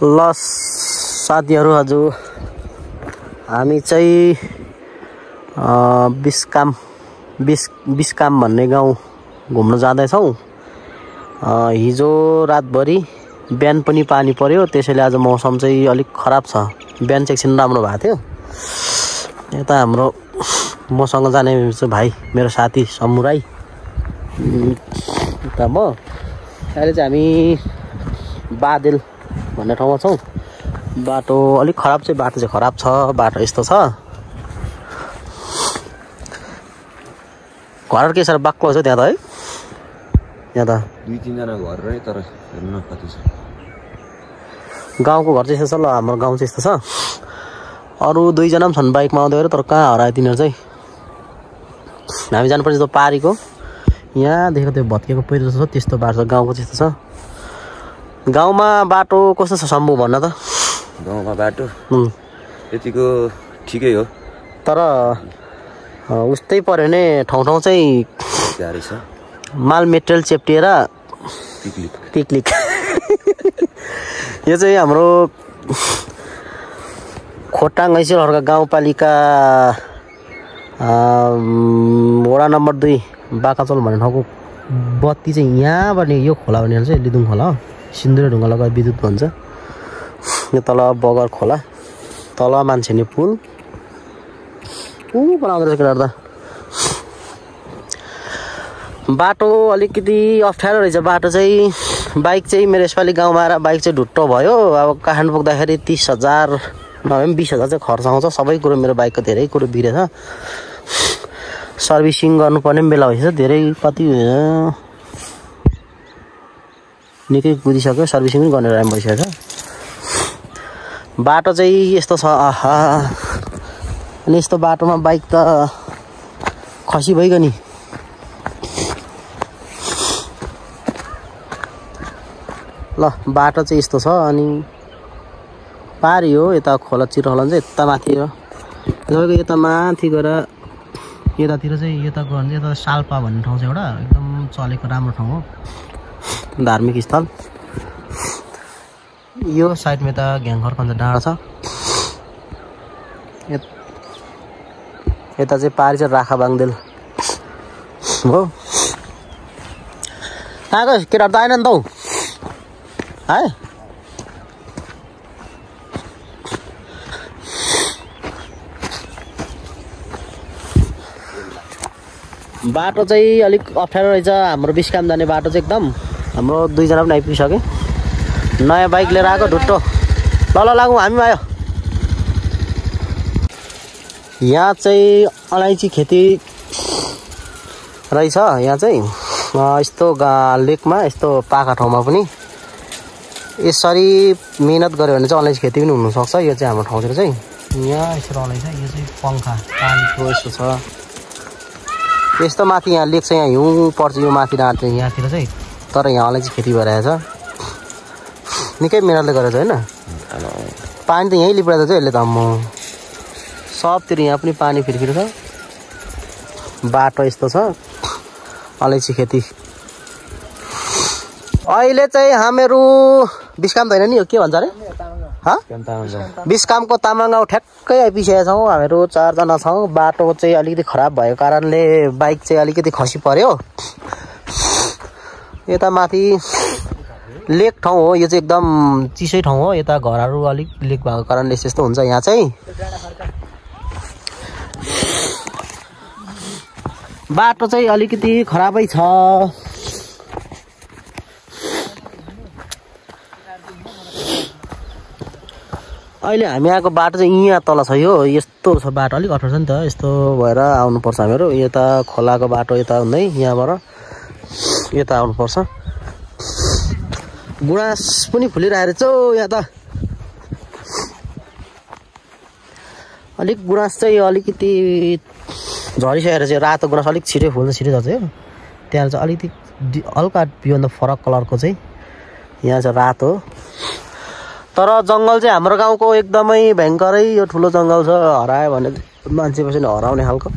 ल साथीहरु हजुर हामी चाहिँ बिस्काम भन्ने गाउँ घुम्न जाँदै छौं। हिजो रातभरि बिहान पनि पानी पर्यो, त्यसैले आज मौसम चाहिँ अलिक खराब छ। बिहान चाहिँ एकछिन राम्रो भएको थियो। यता हाम्रो मसँग जाने भाइ मेरो साथी समुराई यता म अहिले चाहिँ हामी बादेल भन्ने ठाउँमा छौं। बाटो अलिक खराब चाहिँ बाटो चाहिँ खराब छ। बाटो यस्तो छ, घर के साह्रो बाक्लो छ त्यहाँ त है। यहाँ त 2-3 जना घर रहे तर हेर्न कति छ। गाउँको घर चाहिँ यस्तो छ। ल हाम्रो गाउँ चाहिँ यस्तो छ। अरु 2 जना पनि छन् बाइकमा आउँदै गरेर, तर कहाँ हराए तिनीहरु चाहिँ। हामी जानुपर्छ त्यो पारीको यहाँ देखेको त्यो भत्केको पहिरो छ त्यस्तो बाटो छ। गाउँको त्यस्तो छ। गाउँमा बाटो कस्तो छ शम्भु भन्न त? गाउँमा बाटो यतिको ठिकै हो, तर उस्तै पर्यो भने ठाउँ चाहिँ गाह्रो छ। माल मेटेरियल चेप्टिएर पिकलिक यो चाहिँ हाम्रो खोटाङ ऐसिलहरुका गाउँपालिका वडा नम्बर 2 बाकाचल भन्ने ठाउँको बत्ती चाहिँ यहाँबाट यो खोला भन्ने चाहिँ लिदुङ खोला हो। सिन्दुरे ढुङ्गा लगाएर विद्युत भन्छ। यो तल बगर खोला, तल मान्छेनी पुल बनाउँदै रहेछ केटाहरु त। बाटो अलिकति अप्ठ्यारो रहेछ। बाटो चाहिँ बाइक चाहिँ मेरो यसपालि गाउँमा आएर बाइक चाहिँ ढुट्टो भयो। अब काठमाडौँ पुग्दाखेरि 30,000 नभए पनि 20,000 चाहिँ खर्च आउँछ। सबै कुरो मेरो बाइकको धेरै कुरो बिग्रेछ। सर्भिसिङ गर्नुपर्ने बेला भइसक्यो। धेरै कति निकै कुदिसक्यो। सर्भिसिङ पनि गर्ने टाइम भइसकेछ। बाटो चाहिँ यस्तो छ। आहा, अनि यस्तो बाटोमा बाइक त खसी भइगयो नि। ल बाटो चाहिँ यस्तो छ। अनि पारी हो यता खोला चिरखोला चाहिँ यता माथि हो। तपाईको यता माथि गएर यतातिर चाहिँ यता गयो भने यता साल्पा भन्ने ठाउँ छ एउटा एकदम चलेको राम्रो ठाउँ हो, धार्मिक स्थल। यो साइडमा त घ्याङखर कन्छ डाँडा छ। यता चाहिँ पारी चाहिँ राखा बाङदेल हो। कहाँको केटाहरु त आएन नि त हौ है। बाटो चाहिँ अलिक अप्ठ्यारो रहेछ। हाम्रो बिस्काम जाने बाटो चाहिँ एकदम। हाम्रो 2 जना पनि आइपुगिसके। नयाँ बाइक लिएर आएको ढुट्टो। ल लागौँ हामी आयो। यहाँ चाहिँ अलैँची खेती रहेछ। यहाँ चाहिँ यस्तो लेकमा यस्तो पाखा ठाउँमा पनि यसरी मेहनत गर्यो भने चाहिँ अलैँची खेती पनि हुनसक्छ। यो चाहिँ हाम्रो ठाउँतिर चाहिँ यहाँ यसरी अलैँची यो चाहिँ पंखा पानीको यस्तो छ। यस्तो माथि यहाँ लेक चाहिँ यहाँ हिउँ पर्छ। यो माथि डाँड चाहिँ यहाँतिर चाहिँ, तर यहाँ अलैँची खेती भइरहेछ। निकै मेहनतले गरेछ हैन। पानी त यहीँ लिपरेछ चाहिँ यसले त। म सबतिर यहाँ पनि पानी फिरफिर छ। बाटो यस्तो छ। अलैँची खेती अहिले चाहिँ हामीहरू बिस्काम छैन नि, के भन्छ अरे बिस्कामको तामाङ गाउँ ठ्याक्कै आइपुगेका छौँ। हामीहरू 4 जना छौँ। बाटो चाहिँ अलिकति खराब भएको कारणले बाइक चाहिँ अलिकति खसी पर्यो। यता माथि लेक ठाउँ हो। यो चाहिँ एकदम चिसै ठाउँ हो। यता घरहरू अलिक लेक भएको कारणले यस्तो हुन्छ। यहाँ चाहिँ बाटो चाहिँ अलिकति खराबै छ। अहिले हामी आएको बाटो चाहिँ यहाँ तल छ। यो यस्तो छ बाटो, अलिक अप्ठ्यारो छ नि त। यस्तो भएर आउनुपर्छ हामीहरू। यता खोलाको बाटो यता हुँदै यहाँबाट यता आउनुपर्छ। गुराँस पनि फुलिरहेको रहेछ यहाँ त। अलिक गुराँस चाहिँ अलिकति झरिसकेर चाहिँ रातो गुराँस अलिक छिटै फुल्छ, छिटै झर्छ। यो त्यहाँ चाहिँ अलिकति हल्का बियोन्दा फरक कलरको चाहिँ यहाँ चाहिँ रातो। तर जङ्गल चाहिँ हाम्रो गाउँको एकदमै भयङ्करै यो ठुलो जङ्गल छ। हरायो भने मान्छे पछि हराउने खालको।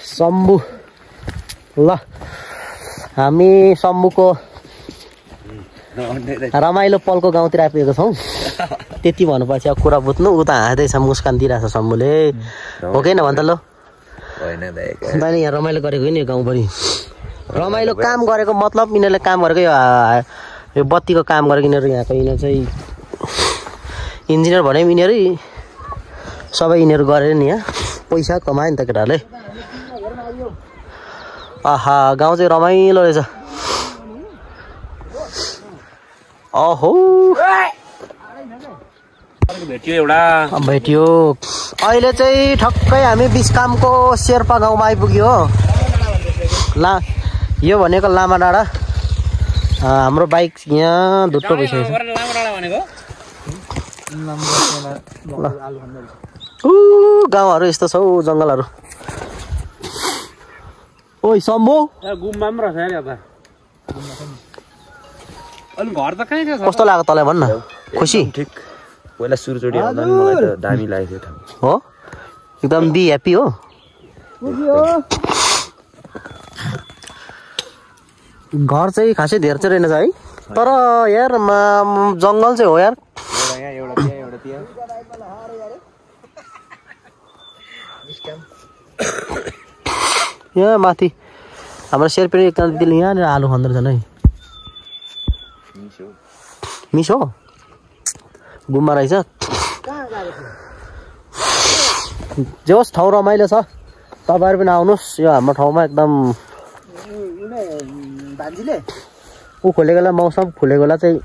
शम्भु ल हामी सम्मुको रमाइलो पलको गाउँतिर आइपुगेको छौँ। त्यति भन्नुपर्छ अब कुरा बुझ्नु। उता हाँस्दैछ मुस्कान दिइरहेछ सम्मुले हो कि न भन् त लो दाइ यहाँ रमाइलो गरेको नि गाउँ पनि रमाइलो काम गरेको मतलब यिनीहरूले काम गरेको यो बत्तीको काम गरेको यिनीहरू यहाँको यिनीहरू चाहिँ इन्जिनियर भने पनि यिनीहरू सबै यिनीहरू गरेर नि यहाँ पैसा कमायो नि त केटाहरूले। आहा गाउँ चाहिँ रमाइलो रहेछ। अहो भेटियो अहिले चाहिँ ठक्कै हामी बिस्कामको शेर्पा गाउँमा आइपुग्यो हो। यो भनेको लामा डाँडा। हाम्रो बाइक यहाँ धुट्टो भइसकेको छ। गाउँहरू यस्तो छ हौ जङ्गलहरू। ओइ सम्भो गुम्बा पनि रहेछ यार अनि घर त कहाँ छ? कस्तो लाग्यो तँलाई भन्न? खुसी? ठिक पहिला सुरचोटी आउँदा नि मलाई त दामी लागेको थियो हो एकदम बी ह्याप्पी हो। घर चाहिँ खासै धेरै चाहिँ रहेनछ है तर यार जङ्गल चाहिँ हो यार। यहाँ माथि हाम्रो शेर्पी एकजना दिदीले यहाँनिर आलु खाँदो रहेछन् है। मिसो गुम्बा रहेछ। जे होस् ठाउँ रमाइलो छ। तपाईँहरू पनि आउनुहोस् यो हाम्रो ठाउँमा एकदम ऊ खोलेको बेला मौसम खुलेको बेला चाहिँ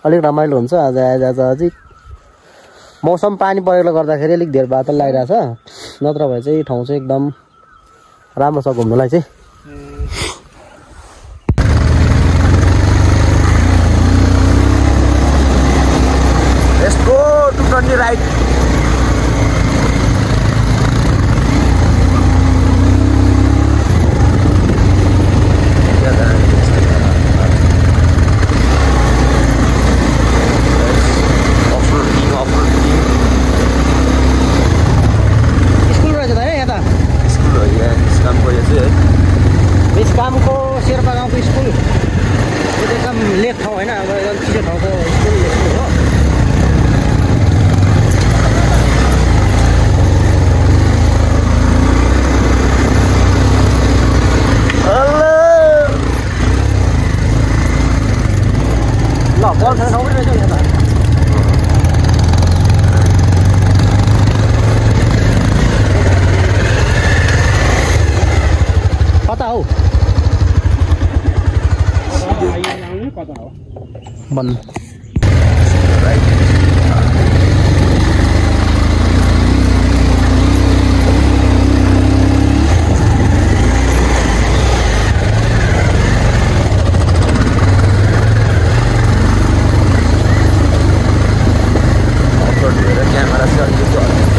अलिक रमाइलो हुन्छ। आज अझै मौसम पानी परेकोले गर्दाखेरि अलिक धेरै बादल लागिरहेछ नत्र भए चाहिँ ठाउँ चाहिँ एकदम राम्रो छ घुम्नुलाई चाहिँ। Let's go to turn the right. School रहेछ त है यहाँ त स्कुल हो यहाँ बिस्कामको यो चाहिँ है। बिस्कामको शेर्पा गाउँको स्कुल यो चाहिँ एकदम लेक ठाउँ होइन अब एकदम चिसो ठाउँको स्कुल हो। ल बल खेल्न सबै रहेछ यहाँ त। कता हौ भन्नु? क्यामेरा चाहिँ अलिकति हल्लिन्छ।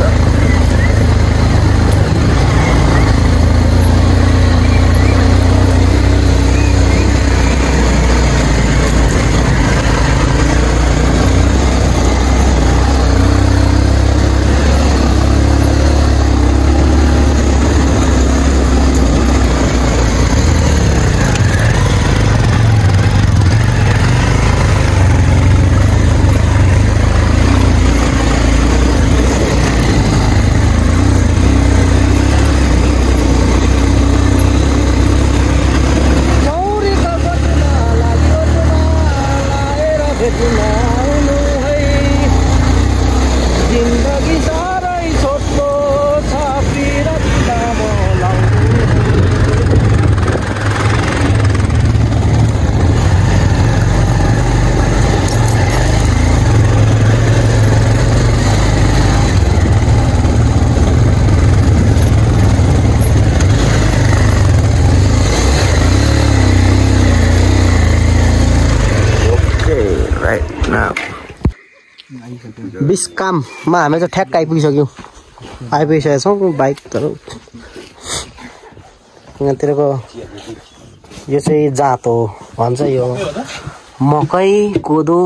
बिस्काममा हामी चाहिँ ठ्याक्क आइपुगिसक्यौँ। आइपुगिसकेका छौँ बाइकहरू यहाँतिरको यो चाहिँ जात हो भन्छ। यो मकै कोदो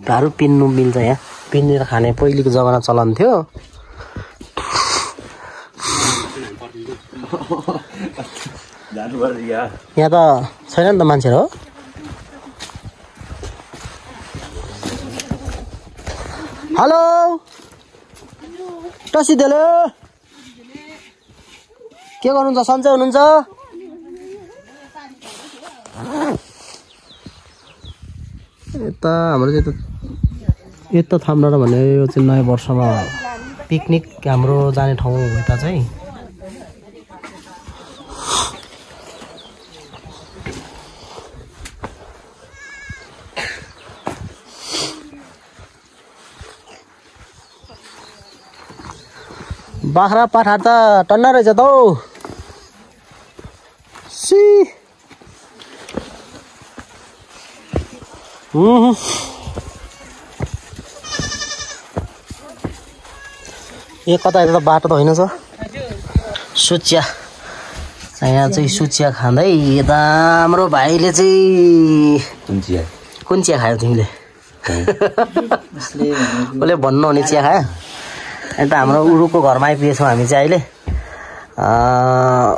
हरू पिन्नु मिल्छ यहाँ पिनेर खाने पहिलेको जमाना चलन थियो। यहाँ त छैन नि त मान्छेहरू हो हेलो टसी देलो के गर्नुहुन्छ सन्चै हुनुहुन्छ यता हाम्रो चाहिँ यता थाम्न भन्ने यो चाहिँ नयाँ वर्षमा पिकनिक हाम्रो जाने ठाउँ यता चाहिँ बाख्रा पाठा त टन्ना रहेछ त हौ सी यो कता यता बाटो त होइन छ सुचिया यहाँ चाहिँ सुचिया खाँदै यता हाम्रो भाइले चाहिँ कुन चिया खायो तिमीले उसले भन्नु हुने चिया खायो अन्त हाम्रो उरुको घरमा आइपुगेछौँ हामी चाहिँ अहिले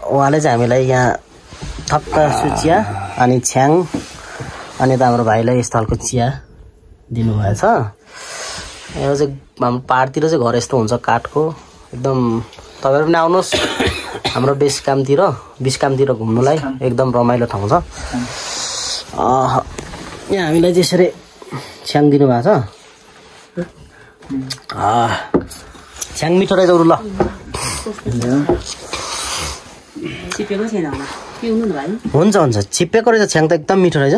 उहाँले चाहिँ हामीलाई यहाँ थक्क सुचिया अनि छ्याङ अनि त हाम्रो भाइलाई यस्तो खालको चिया दिनुभएछ यो चाहिँ हाम्रो पाहाडतिर चाहिँ घर यस्तो हुन्छ काठको एकदम तपाईँहरू पनि आउनुहोस् हाम्रो बिसकामतिर घुम्नुलाई एकदम रमाइलो ठाउँ छ यहाँ हामीलाई चाहिँ यसरी छ्याङ दिनुभएको छ छ्याङ मिठो रहेछ ल हुन्छ छिप्पेको रहेछ छ्याङ त एकदम मिठो रहेछ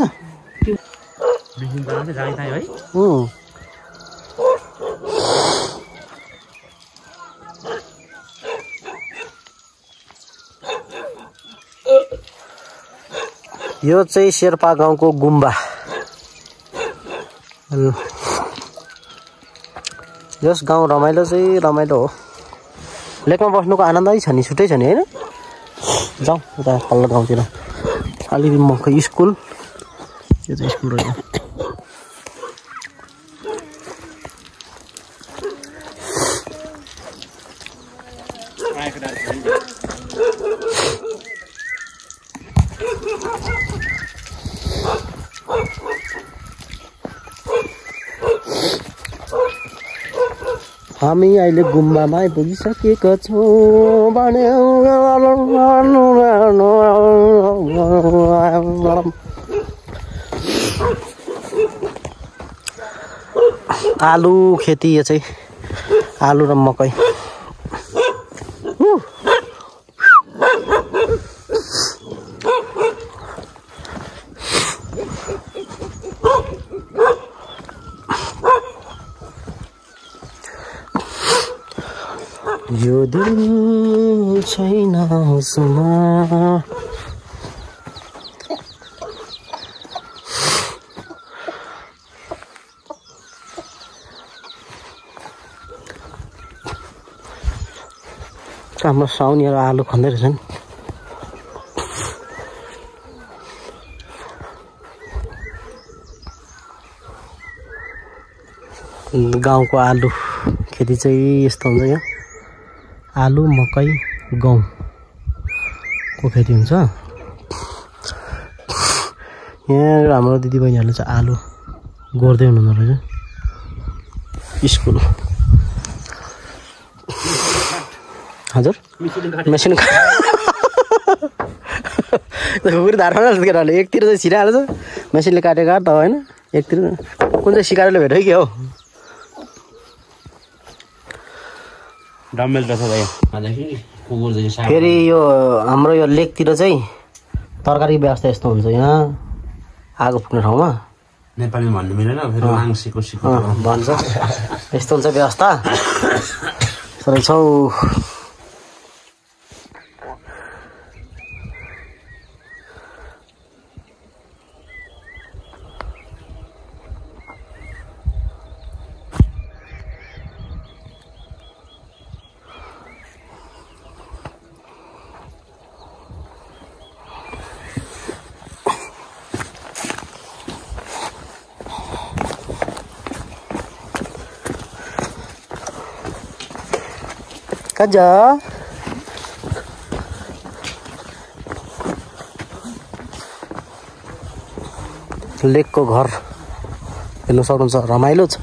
यो चाहिँ शेर्पा गाउँको गुम्बा यस गाउँ रमाइलो चाहिँ रमाइलो हो लेकमा बस्नुको आनन्दै छ नि छुट्टै छ नि होइन जाउँ उता पल्लो गाउँतिर अलिकति मकै स्कुल यो चाहिँ स्कुल रहेछ हामी अहिले गुम्बामा आइपुगिसकेका छौँ भने आलु खेती यो चाहिँ आलु र मकै यो दिल छैन उसमा हाम्रो साउनीहरू आलु खन्दै रहेछन् गाउँको आलु खेती चाहिँ यस्तो हुन्छ यहाँ आलु मकै गहुँको खेती हुन्छ यहाँ हाम्रो दिदीबहिनीहरूले चाहिँ आलु गोड्दै हुनुहुँदो रहेछ स्कुल हजुर मेसिन खुकुरी धारमा केटाहरूले एकतिर चाहिँ छिराहाल्छ मेसिनले काटेको काट त होइन एकतिर कुन चाहिँ सिकारोले भेट्यो कि हौ डम्बेल रहेछ भाइ फेरि यो हाम्रो यो लेकतिर चाहिँ तरकारी व्यवस्था यस्तो हुन्छ यहाँ आगो फुक्ने ठाउँमा नेपालीमा भन्नु मिलेन फेरि माङ्सेको सिको भन्छ यस्तो हुन्छ व्यवस्था रहेछौ लेकको घर हेर्न सक्नुहुन्छ रमाइलो छ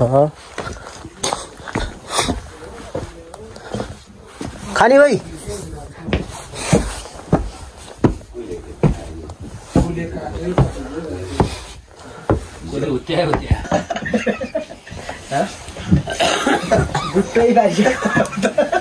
खानी भाइ गुट्टै भाइ